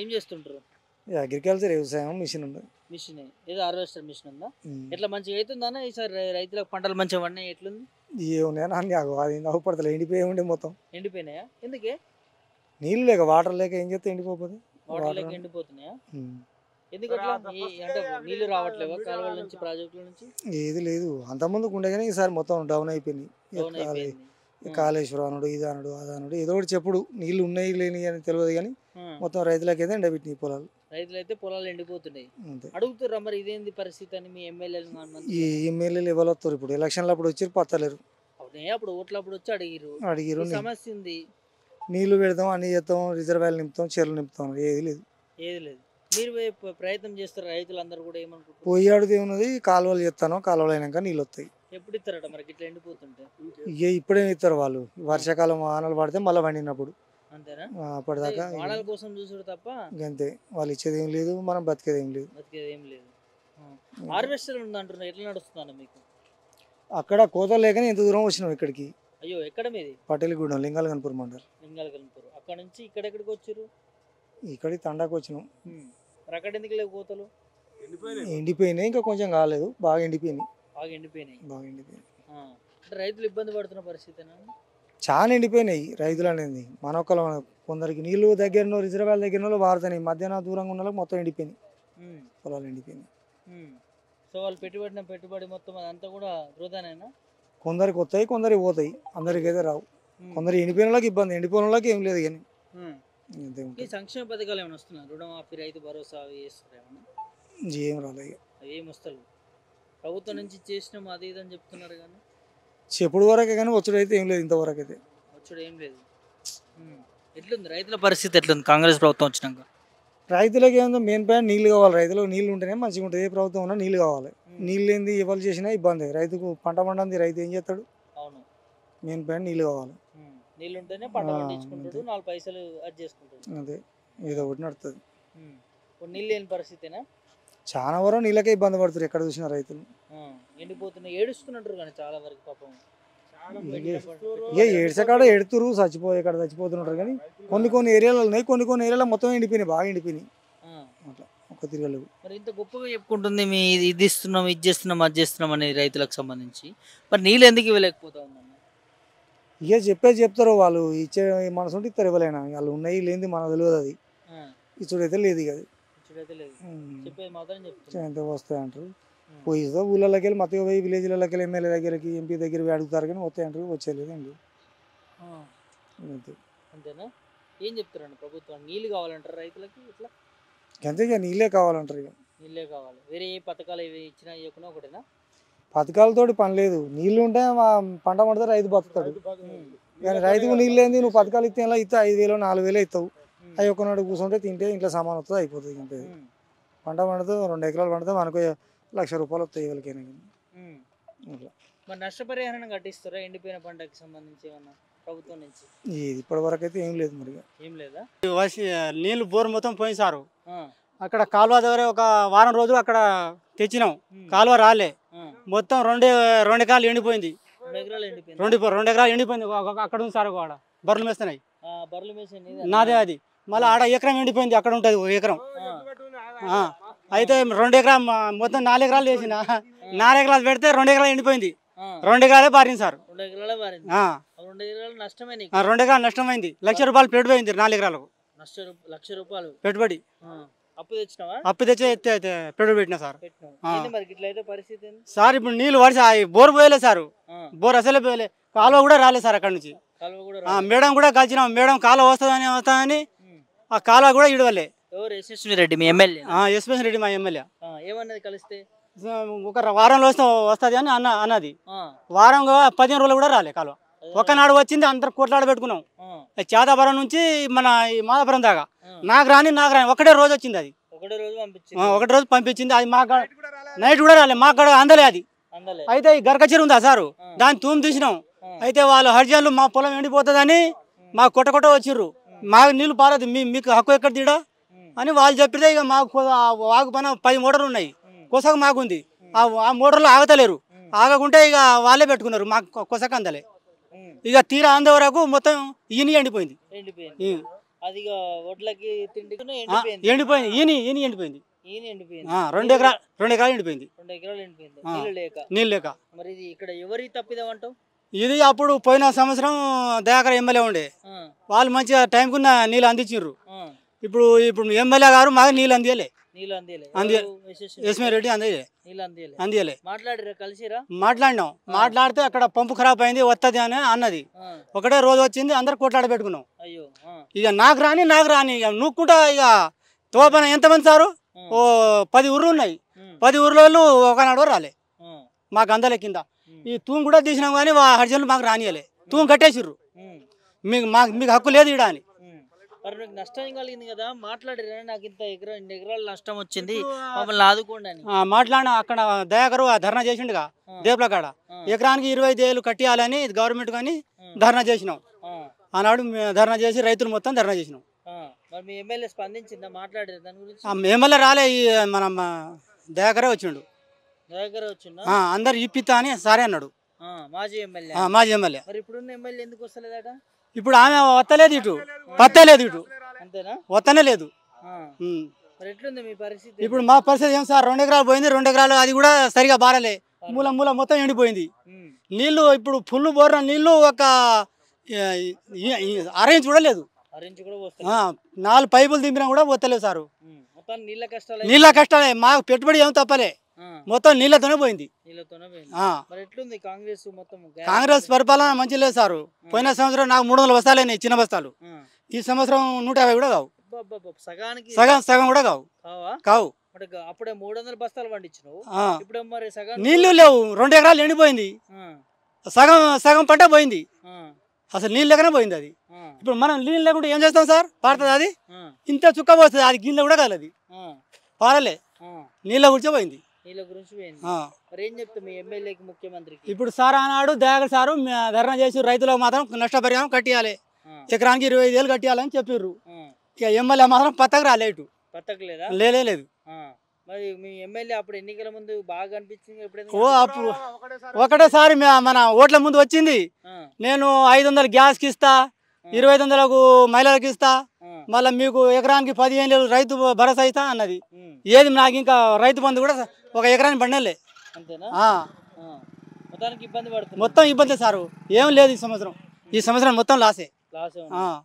ఏం చేస్తుంటారు? అగ్రికల్చర్ వ్యవసాయం మిషన్ ఉంది. మిషన్ ఏదో హార్వెస్టర్ మిషన్ ఉందా? ఎట్లా మంచిగా అవుతుందా ఈసారి రైతులకు పంటలు మంచిగా పడినాయి? ఎట్లుంది? ఏమున్నాయని అన్ని అది నవ్వుపడతలే ఎండిపోయి ఉండే మొత్తం. ఎండిపోయినాయా? ఎందుకే? నీళ్ళు లేక వాటర్ లేక ఏం చేస్తే ఎండిపోతుంది. వాటర్ లేక ఎండిపోతున్నాయా? ఎందుకట్లా? అంటే నీళ్లు రావట్లేవా కాలువల నుంచి, ప్రాజెక్టుల నుంచి? ఏది లేదు, అంతకుముందుకు ఉండే కానీ ఈసారి మొత్తం డౌన్ అయిపోయింది. డౌన్ అయిపోయింది. కాళేశ్వరం అనుడు ఇది అనుడు అది అనుడు ఏదో ఒకటి చెప్పుడు నీళ్ళు ఉన్నాయి లేని అని తెలియదు కానీ మొత్తం రైతులకైతే ఎండబెట్టినాయి పొలాలు. రైతులైతే పొలాలు ఎండిపోతున్నాయి. అడుగుతుర్రా మరి ఇదేంది పరిస్థితి అని మీ ఎమ్మెల్యేలు? ఈ ఎమ్మెల్యేలు ఎవరు వస్తారు ఇప్పుడు ఎలక్షన్లు అప్పుడు వచ్చి పత్తలేరు. అప్పుడు ఓట్లప్పుడు వచ్చి అడిగిరు సమస్య ఉంది. నీళ్లు పెడతాం అన్ని చేస్తాం, రిజర్వాయర్లు నింపుతాం, చెరువులు నింపుతాం, ఏది లేదు. మీరు ప్రయత్నం చేస్తారు రైతులందరూ కూడా ఏమనుకుంటారు? పోయి అడిగితే ఉన్నది కాలువలు చేస్తాను, కాలువలు అయినాక నీళ్ళు వస్తాయి. ఎప్పుడు ఇస్తారట మరి ఇట్లా ఎండిపోతుంటే? ఇప్పుడే ఇస్తారు వాళ్ళు, వర్షాకాలం వానలు పడితే మళ్ళీ వండినప్పుడు. అంతేనా? అప్పటిదాకా వానల కోసం చూసుడు తప్ప అంతే, వాళ్ళు ఇచ్చేది ఏం లేదు, మనం బతికేది ఏం లేదు. హార్వెస్టర్ ఉందంటున్నా, ఎట్లా నడుస్తుందా మీకు? అక్కడ కోతలు లేకనే ఎంత దూరం వచ్చినాం ఇక్కడికి. అయ్యో, ఎక్కడ మీది? పటేలగూడెం, లింగాలగన్పూర్ మండల్. లింగాలగన్పూర్. అక్కడ నుంచి ఇక్కడెక్కడికి వచ్చారు? ఇక్కడికి తండాకు వచ్చినాం. అక్కడ ఎందుకు లేవు కోతలు? ఎండిపోయినాయి, ఇంకా కొంచెం కాలేదు, బాగా ఎండిపోయినాయి. రైతులు ఇబ్బంది పడుతున్న పరిస్థితి చాలా ఎండిపోయినాయి. రైతులు అనేది మన ఒక్కరు, కొందరికి నీళ్లు దగ్గర రిజర్వాయర్ దగ్గర వారుతున్నాయి, మధ్యాహ్నం దూరంగా ఉన్న మొత్తం ఎండిపోయినాయి, పొలాలు ఎండిపోయినాయి. సో వాళ్ళు పెట్టుబడి మొత్తం అదంతా కూడా వృధానేనా? కొందరికి వస్తాయి, కొందరికి పోతాయి, అందరికి అయితే రావు. కొందరు ఎండిపోయిన వాళ్ళకి ఇబ్బంది, ఎండిపోయిన వాళ్ళకి ఏం లేదు. కానీ సంక్షేమ పథకాలు ఏమైనా వస్తున్నాయి? రుణమాఫీ, రైతు భరోసా అవి చేస్తారేమన్నా? ఏం రాలేదు, ఏం వస్తలేదు. ప్రభుత్వం నుంచి చేసినాం అది ఇది అని చెప్తున్నారు కానీ చెప్పుడు వరకే కానీ వచ్చుడు అయితే ఏం లేదు. ఇంతవరకు అయితే వచ్చుడు ఏం లేదు. ఎట్లుంది రైతుల పరిస్థితి? ఎట్లుంది కాంగ్రెస్ ప్రభుత్వం వచ్చినాక? రైతులకి ఏముందో మెయిన్ పాయింట్ నీళ్ళు కావాలి. రైతులకు నీళ్ళు ఉంటేనే మంచిగా ఉంటుంది. ఏ ప్రభుత్వం ఉన్నా నీళ్ళు కావాలి. నీళ్ళు ఏంది ఎవరు చేసినా ఇబ్బంది. రైతుకు పంట పండింది, రైతు ఏం చేస్తాడు? అవును, మెయిన్ పాయింట్ నీళ్ళు కావాలి. నీళ్ళు ఉంటేనే పంట పండించుకుంటాడు, 4 పైసలు అది చేసుకుంటాడు. అదే ఏదో ఒకటి నడుతుంది. నీళ్ళు లేని పరిస్థితేనా? చాలా వరకు నీళ్ళకే ఇబ్బంది పడుతుంది. ఎక్కడ చూసినా రైతులు ఎండిపోతున్నాయి, ఏడుస్తున్నట్టు కానీ చాలా వరకు పాపం. ఏడ్చకాడ ఎడుతురు, చచ్చిపోయే కాడ చచ్చిపోతున్నారు. కానీ కొన్ని ఏరియాలు ఉన్నాయి, కొన్ని ఏరియాలో మొత్తం ఎండిపోయినాయి, బాగా ఎండిపోయినాయి. అట్లా ఒక తిరగలేవు. మరి ఇంత గొప్పగా చెప్పుకుంటుంది మీ ఇది ఇస్తున్నాం, ఇది చేస్తున్నాం, అది చేస్తున్నాం అనేది రైతులకు సంబంధించి. మరి నీళ్ళు ఎందుకు ఇవ్వలేకపోతా ఉందన్న? చెప్తారు వాళ్ళు, ఇచ్చే మనసు ఉంటే ఇస్తారు. ఇవ్వలేనా వాళ్ళు ఉన్నాయి లేనిది మనకు తెలియదు. అది ఇచ్చుడైతే లేదు. ఇక ఎంత వస్తాయి అంటారు, పోయి ఊళ్ళకి వెళ్ళి మత్తగా పోయి విలేజ్లకి వెళ్ళి ఎమ్మెల్యే దగ్గరికి, ఎంపీ దగ్గర అడుగుతారు కానీ వస్తాయి అంటారు, వచ్చేలేదండి. అంతేనా? ఏం చెప్తారండి ప్రభుత్వం? నీళ్ళు కావాలంటారు రైతులకి? ఇట్లా అంతే, ఇక నీళ్ళే కావాలంటారు. ఇక నీళ్ళే కావాలి, వేరే ఏ పథకాలు ఏవి ఇచ్చినా ఇవ్వకుండా ఒకటేనా? పథకాలతోటి పని లేదు. నీళ్ళు ఉంటే పంట పడితే రైతు బతుకుతాడు. కానీ రైతుకు నీళ్ళు ఏంది, నువ్వు పథకాలు ఇస్తే ఇలా ఇస్తే 5,000 4,000 ఇస్తావు. అవి ఒక్కనాడు కూర్చుంటే తింటే ఇంట్లో సామాన్ వస్తుంది, అయిపోతుంది. ఇంతే. పంట పండితే 2 ఎకరాలు పండితే మనకు ₹1,00,000 వస్తాయి ఎవరికైనా. మరి నష్టపరిహారం కట్టిస్తారా ఎండిపోయిన పంటకి సంబంధించి ఏమన్నా ప్రభుత్వం నుంచి? ఇప్పటి వరకు అయితే ఏం లేదు. మరి ఏం లేదా? నీళ్ళు బోర్ మొత్తం పోయింది సారు. అక్కడ కాలువ దగ్గర ఒక వారం రోజులు అక్కడ తెచ్చినాం, కాలువ రాలే, మొత్తం 2 ఎకరాలు ఎండిపోయింది. 2 ఎకరాలు ఎండిపోయింది. అక్కడ ఉంది సార్, అక్కడ బర్రెలు మేస్తున్నాయి. నాదే అది. మళ్ళీ ఆడ ఎకరం ఎండిపోయింది, అక్కడ ఉంటుంది 1 ఎకరం. అయితే 2 ఎకరాలు మొత్తం 4 ఎకరాలు వేసిన, 4 ఎకరాలు పెడితే 2 ఎకరాలు ఎండిపోయింది. 2 ఎకరాలే పారింది సార్. 2 ఎకరాలు నష్టమైంది. 2 ఎకరాలు నష్టమైంది. ₹1,00,000 పెట్టుబడి అయింది. 4 ఎకరాలకు ₹1,00,000 పెట్టుబడి. అప్పు తెచ్చి పెట్టుబడి పెట్టినా సార్. పరిస్థితి సార్ ఇప్పుడు నీళ్ళు పడిచి బోర్ పోయలే సార్, బోర్ అసలే పోయలే, కాలువ కూడా రాలేదు సార్. అక్కడ నుంచి మేడం కూడా కలిసినాం, మేడం కాలువ వస్తుందని ఆ కాలువ కూడా ఇడవలే. యశస్వి రెడ్డి మీ ఎమ్మెల్యే? యశ్వంత్ రెడ్డి మా ఎమ్మెల్యే. ఏమన్నది కలిస్తే? ఒక వారంలో వస్తుంది అని అన్నది. వారం 15 రోజులు కూడా రాలే కాలువ. ఒక్కనాడు వచ్చింది, అందరు కోట్లాడ పెట్టుకున్నాం. చేతాపురం నుంచి మన మాదాపురం దాకా నాకు రాని ఒకటే రోజు వచ్చింది. అది ఒకటే రోజు పంపించింది. అది మాకు నైట్ కూడా రాలే, మాకు అందలే అది. అయితే ఈ గరకచీర ఉందా సారు, దాన్ని తూము తీసినాం. అయితే వాళ్ళు హరిజన్లు మా పొలం ఎండిపోతుందని మాకు కొట్ట వచ్చిర్రు. మాకు నీళ్ళు పారదు, మీకు హక్కు ఎక్కడ తీయడా అని వాళ్ళు చెప్పితే ఇక మాకు వాగు పైన 10 మోటార్లు ఉన్నాయి, కొసక మాకుంది. ఆ మోటార్లు ఆగతలేరు, ఆగకుంటే ఇక వాళ్ళే పెట్టుకున్నారు, మాకు కొసక అందలే. ఇక తీరా అందే వరకు మొత్తం ఈయన ఎండిపోయింది. అది వడ్లకి తిండికి ఎండిపోయింది. ఎండిపోయింది. ఈయన ఎండిపోయింది. ఈయన ఎండిపోయింది. 2 ఎకరాలు ఎండిపోయింది. 2 ఎకరాలు ఎండిపోయింది. నీళ్ళు లేక. నీళ్ళు లేక. మరి ఇది ఇక్కడ ఎవరి తప్పిదమంటావు? ఇది అప్పుడు పోయిన సంవత్సరం దయాకర్ ఎమ్మెల్యే ఉండే, వాళ్ళు మంచిగా టైంకు నీళ్ళు అందించారు. ఇప్పుడు ఎమ్మెల్యే గారు మాకు నీళ్ళు అందియలే. రెడ్డి అందియలే. మాట్లాడినాం. మాట్లాడితే అక్కడ పంపు ఖరాబ్ అయింది వస్తుంది అని అన్నది. ఒకటే రోజు వచ్చింది, అందరు కొట్లాడ పెట్టుకున్నాం. ఇక నాకు రాని ఇక నూక్కుంటా ఇక తోపన ఎంతమంది సారు? ఓ 10 ఊర్లు ఉన్నాయి. 10 ఊర్లో ఒకనాడు రాలే మాకు అందలే కింద. ఈ తూము కూడా తీసినాం కానీ హర్జన్లు మాకు రానియలే. తూము కట్టేసిర్రు. మీకు హక్కు లేదు ఇడా అని. మరి మీకు నష్టం కలిగింది కదా, మాట్లాడారు నాకు ఇంత ఇన్ని ఎకరాలు నష్టం వచ్చింది మమ్మల్ని ఆదుకోండి అని. మాట్లాడిన అక్కడ దయాకరు ధర్నా చేసిండుగా దేపుల కాడ. ఎకరానికి 25,000 కట్టియాలని గవర్నమెంట్ కానీ ధర్నా చేసినాం. ఆనాడు ధర్నా చేసి రైతులు మొత్తం ధర్నా చేసినాం. మరి మీ ఎమ్మెల్యే స్పందించిందా, మాట్లాడారు దాని గురించి? ఎమ్మెల్యే రాలే, మన దయాకరే వచ్చిండు. దయాకరే వచ్చిండు. అందరు ఇప్పిస్తా అని సరే అన్నాడు మాజీ ఎమ్మెల్యే. మరి ఇప్పుడున్న ఎమ్మెల్యే ఎందుకు వస్తలేదట? ఇప్పుడు ఆమె వత్తలేదు, ఇటు పత్తలేదు, ఇటు అంతేనా? వత్తనే లేదు. మరి ఎట్లుంది మీ పరిస్థితి? ఇప్పుడు మా పరిస్థితి ఏం సార్, 2 ఎకరాలు పోయింది. 2 ఎకరాలు అది కూడా సరిగా బారలే. మూల మొత్తం ఎండిపోయింది. నీళ్లు ఇప్పుడు ఫుల్ బోర్ర నీళ్లు ఒక 6 ఇంచ్ కూడా లేదు. 4 పైపులు దింపినా కూడా వత్తలేదు సారు. నీళ్ళ కష్టాలే. మాకు పెట్టుబడి ఏం తప్పలే, మొత్తం నీళ్ళతోనే పోయింది. కాంగ్రెస్ పరిపాలన మంచి లేదు సారు. పోయిన సంవత్సరం నాకు 300 బస్తాలు అయినాయి, చిన్న బస్తాలు. ఈ సంవత్సరం 150 కూడా కావు. సగం కూడా కావు. అప్పుడే 300 బస్తాలు పండించినావు, ఇప్పుడు మరి సగం నీళ్లు లేవు. 2 ఎకరాలు ఎండిపోయింది. సగం పంట పోయింది. అసలు నీళ్ళు లేకనే పోయింది అది. ఇప్పుడు మనం నీళ్ళు లేకుండా ఏం చేస్తాం సార్? పారుతుంది అది, ఇంత చుక్క పోస్తుంది. అది గిన్నె కూడా కాలేదు, పారలే, నీళ్ళ గురించే పోయింది. ఇప్పుడు సార్ ఆనాడు దయాకర్ సారు ధర్నా చేసి రైతులకు మాత్రం నష్టపరిహారం కట్టియాలి, ఎకరానికి 25,000 కట్టియాలని చెప్పారు. ఇక ఎమ్మెల్యే మాత్రం పత్తకు రాలే, ఇటు లేదు. మరి మీ ఎమ్మెల్యే అప్పుడు ఎన్నికల ముందు బాగా అనిపించింది. అప్పుడు ఒకటేసారి మన ఓట్ల ముందు వచ్చింది, నేను 500 గ్యాస్కి ఇస్తా, 2500 మహిళలకు ఇస్తా, మళ్ళీ మీకు ఎకరానికి 15,000 రైతు భరోసా ఇస్తా అన్నది. ఏది నాకు ఇంకా రైతు బంధు కూడా ఒక ఎకరానికి పండలే. మొత్తం ఇబ్బంది సారు. ఏం లేదు ఈ సంవత్సరం మొత్తం లాసే.